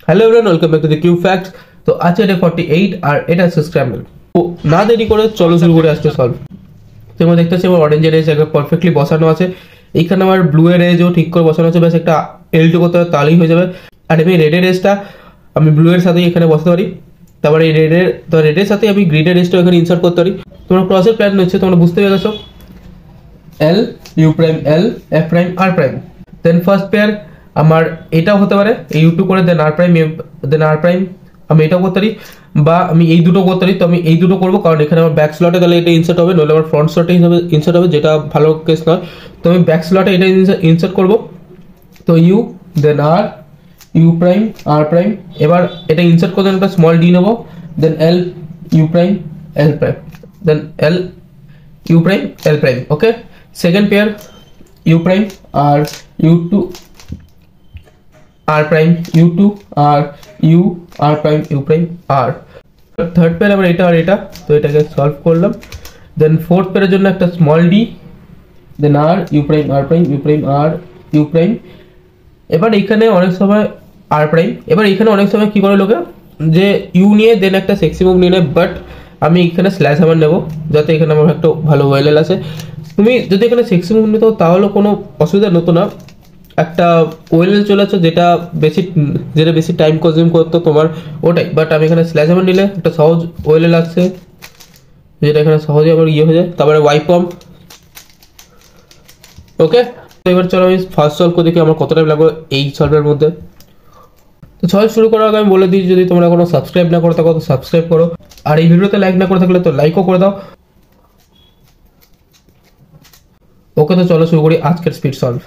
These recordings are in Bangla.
Hello everyone, welcome back to the cube facts. তো আজকে এটা 48 আর এটা আছে স্ক্র্যাম্বল। তো না দেরি করে চলো শুরু করে আজকে সলভ। তোমরা দেখতে পাচ্ছি আমার অরেঞ্জের এজ একবার পারফেক্টলি বসানো আছে, এইখানে আমার ব্লু এর এজও ঠিক করে বসানো আছে, ব্যাস একটা এলটু করতে হবে তাহলেই হয়ে যাবে। আর আমি রেডের এজটা আমি ব্লু এর সাথেই এখানে বসাতে পারি, তারপরে এই রেডের সাথে আমি গ্রিনের এজটাও এখানে ইনসার্ট করতে পারি। তোমরা ক্রসের প্ল্যান হচ্ছে তোমরা বুঝতে পেরে গেছো, L U prime L F prime R prime. Then first pair আমার এটাও হতে পারে ইউ টু করে দেন আর প্রাইম আমি এটাও করতে পারি, বা আমি এই দুটো করতে পারি। তো আমি এই দুটো করবো কারণ এখানে আমার ব্যাক স্লটে গেলে এটা ইনসার্ট হবে, নইলে আমার ফ্রন্ট স্লটে হিসাবে ইনসার্ট হবে, যেটা ভালো কেস নয়। তো আমি ব্যাক স্লটে এটা ইনসার্ট করবো। তো U then R U prime R prime, এবার এটা ইনসার্ট করতে একটা স্মল ডি নেবো, then L U prime L prime, then L U prime L prime. Okay, second pair U prime R U two R prime U two R U R prime U prime R. Third pair আবার এটা আর এটা, তো এটাকে সলভ করলাম। দেন ফোর্থ পেয়ারের জন্য একটা small D, then R U prime R prime U prime R U prime. এবার এখানে অনেক সময় আর প্রাইম, এবার এখানে অনেক সময় কি করে লোকে যে ইউ নিয়ে দেন একটা সেক্সি মুভ নিয়ে নেয়, বাট আমি এখানে স্ল্যাশ হামার নেবো যাতে এখানে আমার একটা ভালো ওয়েল আছে। তুমি যদি এখানে সেক্সি মুভ নিতে তাহলে কোনো অসুবিধা হতো না, একটা ওয়েল চলে আসছে যেটা বেশি টাইম কনজিউম করতো তোমার ওটাই। বাট আমি এখানে স্ল্যাশ হামার নিলে একটা সহজ ওয়েল আসছে, যেটা এখানে সহজে আমার ইয়ে হয়ে যায়। তারপরে ওয়াই পাম্প। ওকে, তো এবার চলো আমি ফার্স্ট সলভ করে দেখি আমার কত টাইম লাগবে এই সলভের মধ্যে। তো সলভ শুরু করার আগে আমি বলে দিই, যদি তোমরা কোনো সাবস্ক্রাইব না করে থাকো তো সাবস্ক্রাইব করো, আর এই ভিডিওতে লাইক না করে থাকলে তো লাইকও করে দাও। ওকে, তো চলো শুরু করি আজকের স্পিড সলভ।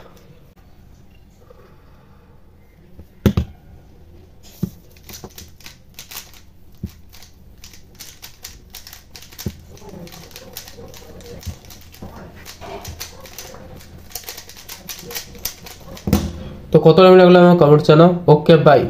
তো কত টাইম লাগলো আমার কমেন্ট জানাও। Okay bye.